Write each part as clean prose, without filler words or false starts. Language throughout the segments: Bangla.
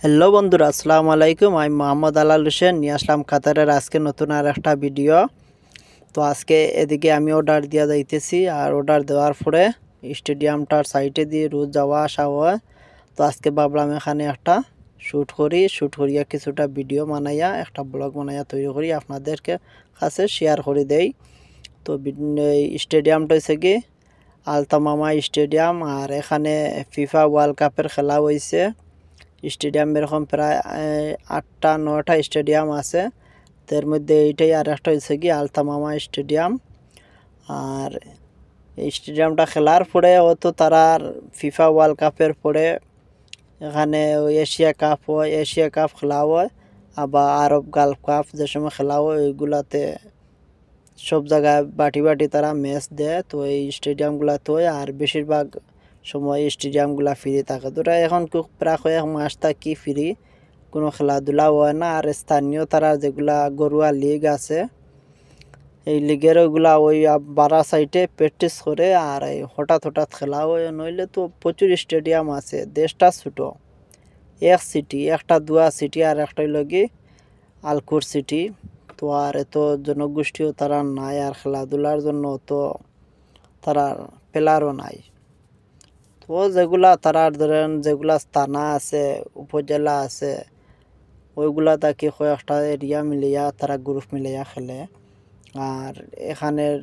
হ্যালো বন্ধুরা, আসসালামু আলাইকুম। আমি মোহাম্মদ আলাল হোসেন নিয়ে আসলাম কাতারের আজকে নতুন আর একটা ভিডিও। তো আজকে এদিকে আমি অর্ডার দিয়া যাইতেছি, আর অর্ডার দেওয়ার পরে স্টেডিয়ামটার সাইডে দিয়ে রোজ যাওয়া আসা হয়। তো আজকে ভাবলাম এখানে একটা শ্যুট করিয়া কিছুটা ভিডিও বানাইয়া একটা ব্লগ বানাইয়া তৈরি করি আপনাদেরকে কাছে শেয়ার করে দেই। তো এই স্টেডিয়ামটা হয়েছে কি আলতামামা স্টেডিয়াম, আর এখানে ফিফা ওয়ার্ল্ড কাপের খেলা হয়েছে। স্টেডিয়াম এরকম প্রায় 8টা-9টা স্টেডিয়াম আছে, তার মধ্যে এইটাই আর একটা হচ্ছে কি আলতামামা স্টেডিয়াম। আর এই স্টেডিয়ামটা খেলার পরে অত তারার ফিফা ওয়ার্ল্ড কাপের পরে এখানে ওই এশিয়া কাপ হয়, এশিয়া কাপ খেলা হয়, আবার আরব গালফ কাপ যে সময় খেলা হয় ওইগুলাতে সব জায়গায় বাটি বাটি তারা ম্যাচ দেয়। তো এই স্টেডিয়ামগুলোতে হয়, আর বেশিরভাগ সময় স্টেডিয়ামগুলো ফ্রি থাকে। তোরা এখন প্রায় কয়েক মাস থাকি ফ্রি, কোনো খেলাধুলা হয় না। আর স্থানীয় তারা যেগুলা গরুয়া লিগ আছে, এই লিগের ওইগুলা ওই বারা সাইডে প্র্যাকটিস করে, আর এই হঠাৎ খেলা হয়। নইলে তো প্রচুর স্টেডিয়াম আছে, দেশটা ছোটো, এক সিটি, একটা দুয়া সিটি, আর একটা হইল কি আলকুর সিটি। তো আর এত জনগোষ্ঠীও তারা নাই, আর খেলাধুলার জন্য তো তারা প্লেয়ারও নাই। তো যেগুলা তারার ধরেন যেগুলা স্থানা আছে, উপজেলা আছে, ওইগুলা তাকে কয়েকটা এরিয়া মিলিয়া তারা গ্রুপ মিলিয়া খেলে। আর এখানের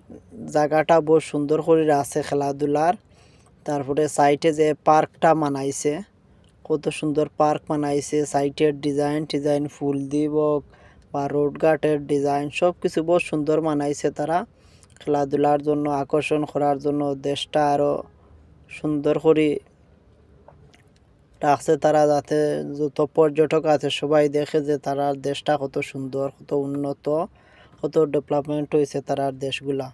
জায়গাটা বহু সুন্দর করে আছে খেলাধুলার। তারপরে সাইটে যে পার্কটা বানাইছে, কত সুন্দর পার্ক বানাইছে, সাইটের ডিজাইন ফুল দিব বা রোড ঘাটের ডিজাইন সব কিছু বহু সুন্দর বানাইছে তারা খেলাধুলার জন্য, আকর্ষণ করার জন্য দেশটা আরও সুন্দর করে রাখছে তারা, যাতে যত পর্যটক আছে সবাই দেখে যে তারা দেশটা কত সুন্দর, কত উন্নত, কত ডেভেলপমেন্ট হয়েছে তারার দেশগুলা।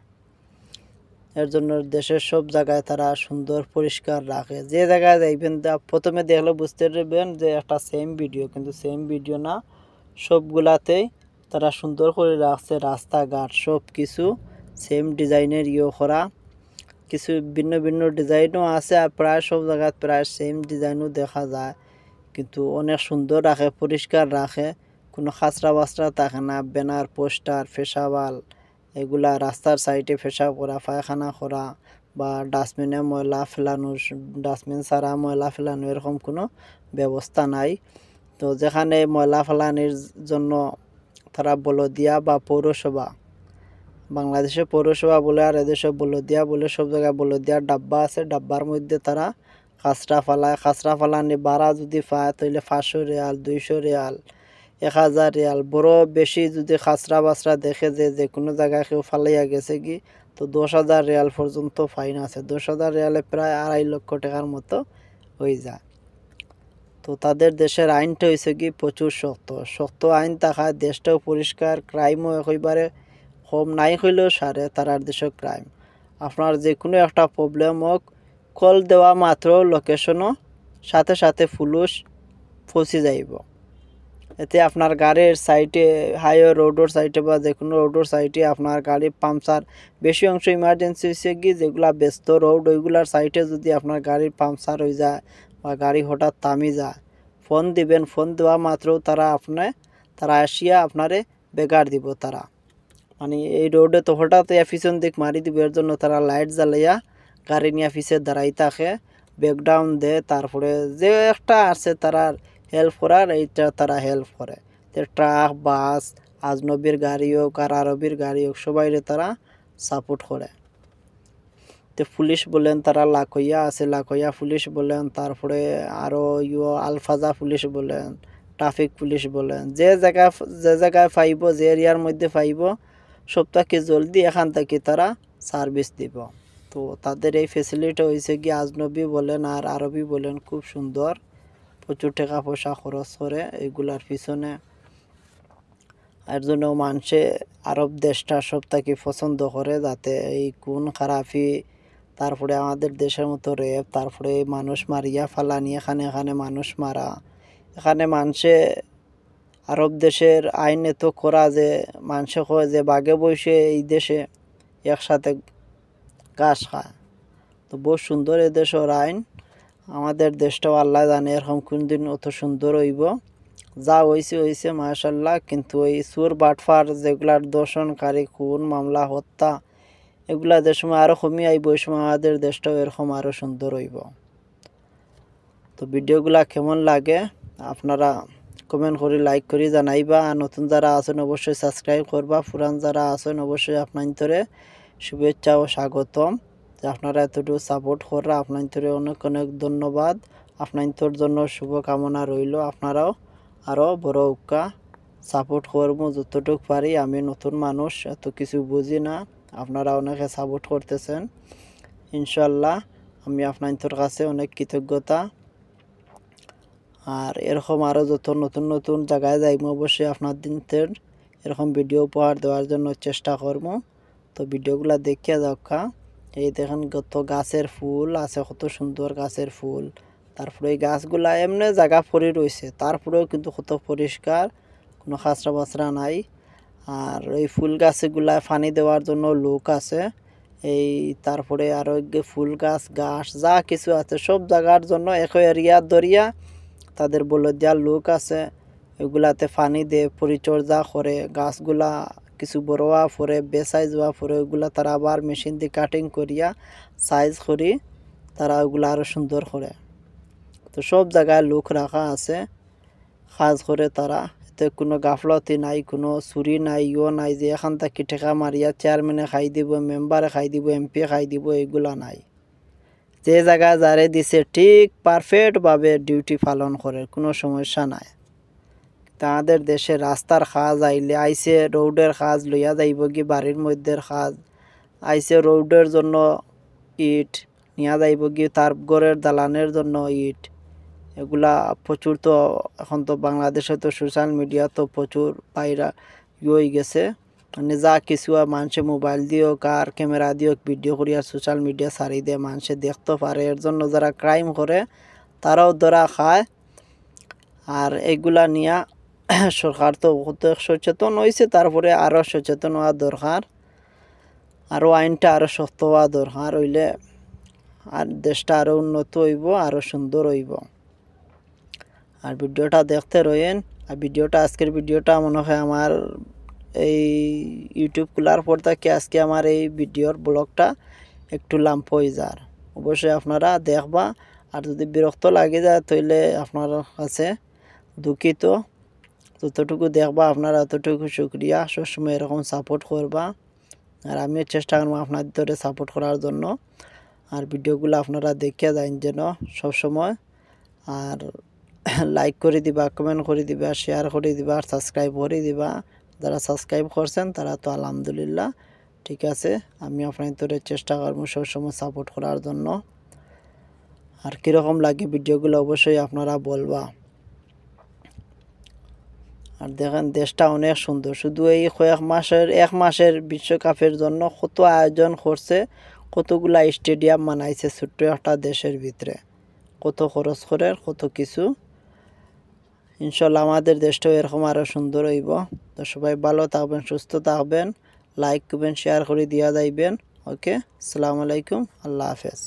এর জন্য দেশের সব জায়গায় তারা সুন্দর পরিষ্কার রাখে। যে জায়গায় যাইবেন প্রথমে দেখলে বুঝতে পারবেন যে একটা সেম ভিডিও, কিন্তু সেম ভিডিও না, সবগুলাতেই তারা সুন্দর করে রাখছে। রাস্তাঘাট সব কিছু সেম ডিজাইনের করা, কিছু ভিন্ন ভিন্ন ডিজাইনও আছে, আর প্রায় সব জায়গায় প্রায় সেম ডিজাইনও দেখা যায়। কিন্তু অনেক সুন্দর রাখে, পরিষ্কার রাখে, কোনো খাঁচরা বাচরা থাকে না। ব্যানার, পোস্টার, পেশাওয়াল এগুলা রাস্তার সাইডে পেশাব করা, পায়খানা করা বা ডাস্টবিনে ময়লা ফেলানো, ডাস্টবিন ছাড়া ময়লা ফেলানো এরকম কোনো ব্যবস্থা নাই। তো যেখানে ময়লা ফেলানোর জন্য তারা বলদিয়া বা পৌরসভা, বাংলাদেশে পৌরসভা বলে আর এদেশে বলদিয়া বলে, সব জায়গায় বলদিয়ার ডাব্বা আছে, ডাব্বার মধ্যে তারা খাঁচরা ফালায়। খাঁচরা ফালানি ভাড়া যদি পায় তাহলে 500 রিয়াল, 200 রিয়াল, 1000 রিয়াল। বড় বেশি যদি খাঁচরা বাচরা দেখে যে কোনো জায়গায় কেউ ফালাইয়া গেছে কি, তো 10,000 রিয়াল পর্যন্ত ফাইন আছে। 10,000 রিয়ালে প্রায় 2.5 লক্ষ টাকার মতো হয়ে যায়। তো তাদের দেশের আইনটা হয়েছে কি প্রচুর শক্ত আইন থাকায় দেশটাও পরিষ্কার, ক্রাইমও একেবারে কম নাই হইলেও সারে তারার দেশে ক্রাইম। আপনার যে কোনো একটা প্রবলেম হোক, কল দেওয়া মাত্র লোকেশনও সাথে সাথে পুলিশ পৌঁছে যাইব। এতে আপনার গাড়ির সাইডে, হাইওয়ে রোডের সাইডে বা যে কোনো রোডের সাইডে আপনার গাড়ি পাংচার, বেশি অংশ ইমার্জেন্সি হয়েছে কি যেগুলা ব্যস্ত রোড, ওইগুলার সাইডে যদি আপনার গাড়ির পাংচার হয়ে যায় বা গাড়ি হঠাৎ থামি যায়, ফোন দিবেন। ফোন দেওয়া মাত্র তারা আসিয়া আপনারে বেগার দিব। তারা মানে এই রোডে তো হঠাৎ পিছন দিক মারি দিব, এর জন্য তারা লাইট জ্বালাইয়া গাড়ি নিয়ে পিছে দাঁড়াই থাকে, ব্রেকডাউন দেয়। তারপরে যে একটা আছে তারার হেল্প করার, এইটা তারা হেল্প করে। যে ট্রাক, বাস, আজনবীর গাড়ি হোক আর আরবির গাড়ি হোক, সবাইরে তারা সাপোর্ট করে। তো পুলিশ বলেন, তারা লাখইয়া আছে, লাখইয়া পুলিশ বলেন, তারপরে আরও আলফাজা পুলিশ বলেন, ট্রাফিক পুলিশ বলেন, যে জায়গায় পাইব, যে এরিয়ার মধ্যে পাইব, সপ্তাহে জলদি এখান থেকে তারা সার্ভিস দিব। তো তাদের এই ফেসিলিটি হয়েছে কি আজনবী বলেন আর আরবি বলেন, খুব সুন্দর, প্রচুর টাকা পয়সা খরচ করে এইগুলার পিছনে। এর জন্য মানুষে আরব দেশটা সব থেকে পছন্দ করে, যাতে এই খুন খারাপি, তারপরে আমাদের দেশের মতো রেপ, তারপরে মানুষ মারিয়া ফালানি, এখানে মানুষ মারা, এখানে মানুষে আরব দেশের আইন এত করা যে মানুষে কয় যে বাঘে বসে এই দেশে একসাথে ঘাস খায়। তো বহু সুন্দর এদেশের আইন। আমাদের দেশটাও আল্লাহ জানে এরকম কোন দিন অত সুন্দর হইব। যা হয়েছে মাশাল্লাহ, কিন্তু ওই সুর বাটফার যেগুলার দর্শনকারী, খুন মামলা হত্যা, এগুলা যে সময় আরও কমিয়ে আইব, ওই সময় আমাদের দেশটাও এরকম আরও সুন্দর হইব। তো ভিডিওগুলা কেমন লাগে আপনারা কমেন্ট করে লাইক করে জানাইবা। আর নতুন যারা আছেন অবশ্যই সাবস্ক্রাইব করবা, পুরান যারা আছেন অবশ্যই আপনার শুভেচ্ছা ও স্বাগতম। যে আপনারা এতটুকু সাপোর্ট করা আপনার অনেক অনেক ধন্যবাদ। আপনার জন্য শুভকামনা রইল। আপনারাও আরও বড় উক্কা সাপোর্ট করবো যতটুকু পারি। আমি নতুন মানুষ, এত কিছু বুঝি না, আপনারা অনেকে সাপোর্ট করতেছেন। ইনশাল্লাহ আমি আপনার কাছে অনেক কৃতজ্ঞতা। আর এরকম আরও যত নতুন নতুন জায়গায় যাইব অবশ্যই আপনাদের এরকম ভিডিও উপহার দেওয়ার জন্য চেষ্টা করব। তো ভিডিওগুলো দেখিয়া দেখা। এই দেখেন কত গাছের ফুল আছে, কত সুন্দর গাছের ফুল। তারপরে এই গাছগুলা এমনি জায়গা পড়ে রয়েছে, তারপরেও কিন্তু কত পরিষ্কার, কোনো খাঁচরা বাছরা নাই। আর এই ফুল গাছগুলা পানি দেওয়ার জন্য লোক আছে। এই তারপরে আরও ফুল গাছ ঘাস যা কিছু আছে সব জায়গার জন্য এক এরিয়া দরিয়া তাদের বলে দেওয়ার লোক আছে। এগুলাতে পানি দিয়ে পরিচর্যা করে, গাছগুলা কিছু বড় হওয়া পরে বেসাইজ হওয়া পরে ওইগুলা তারা আবার মেশিন দিয়ে কাটিং করিয়া সাইজ করি তারা ওগুলো আরও সুন্দর করে। তো সব জায়গায় লোক রাখা আছে, কাজ করে তারা। এতে কোনো গাফলতি নাই, কোনো চুরি নাই, নাই যে এখান থেকে ঠেকা মারিয়া চেয়ারম্যানে খাই দিব, মেম্বারে খাই দিব, এমপি খাই দিব, এগুলা নাই। যে জায়গায় যারে দিছে ঠিক পারফেক্টভাবে ডিউটি পালন করে, কোনো সমস্যা নাই। তাদের দেশে রাস্তার কাজ আইছে রোডের কাজ লইয়া যাইব কি, বাড়ির মধ্যে কাজ আইছে রোডের জন্য ইট নিয়ে যাইব কি, তার ঘরের দালানের জন্য ইট, এগুলা প্রচুর। তো এখন তো বাংলাদেশে তো সোশ্যাল মিডিয়া তো প্রচুর পাইরা হয়ে গেছে, মানে যা কিছু মানুষে মোবাইল দিয়েও কার ক্যামেরা দিয়েও ভিডিও করিয়া সোশ্যাল মিডিয়া ছাড়ি দিয়ে মানুষে দেখতে পারে। এর জন্য যারা ক্রাইম করে তারাও ধরা খায়। আর এগুলা নিয়ে সরকার তো সচেতন হয়েছে, তারপরে আরও সচেতন হওয়া দরকার, আরও আইনটা আরও শক্ত হওয়া দরকার, হইলে আর দেশটা আরও উন্নত হইব, আরও সুন্দর হইব। আর ভিডিওটা দেখতে রয়েন। আর ভিডিওটা আজকের ভিডিওটা মনে হয় আমার এই ইউটিউব খোলার পর থেকে আজকে আমার এই ভিডিওর ব্লগটা একটু লাম্প হয়ে যার, অবশ্যই আপনারা দেখবা। আর যদি বিরক্ত লাগে যায় তাহলে আপনার কাছে দুঃখিত। যতটুকু দেখবা আপনারা ততটুকু শুক্রিয়া। সবসময় এরকম সাপোর্ট করবা, আর আমিও চেষ্টা করবো আপনাদের সাপোর্ট করার জন্য। আর ভিডিওগুলো আপনারা দেখিয়া যান যেন সবসময়। আর লাইক করে দিবা, কমেন্ট করে দিবা, শেয়ার করে দিবা, আর সাবস্ক্রাইব করে দিবা। যারা সাবস্ক্রাইব করছেন তারা তো আলহামদুলিল্লাহ, ঠিক আছে। আমি আপনাদের চেষ্টা করবো সবসময় সাপোর্ট করার জন্য। আর কীরকম লাগে ভিডিওগুলো অবশ্যই আপনারা বলবা। আর দেখেন দেশটা অনেক সুন্দর, শুধু এই এক মাসের বিশ্বকাপের জন্য কত আয়োজন করছে, কতগুলা স্টেডিয়াম বানাইছে ছোট্ট একটা দেশের ভিতরে, কত খরচ করে কত কিছু। ইনশাল্লাহ আমাদের দেশটাও এরকম আরও সুন্দর হইব। তো সবাই ভালো থাকবেন, সুস্থ থাকবেন, লাইক করবেন, শেয়ার করে দিয়া যাইবেন। ওকে, আসসালামু আলাইকুম, আল্লাহ হাফেজ।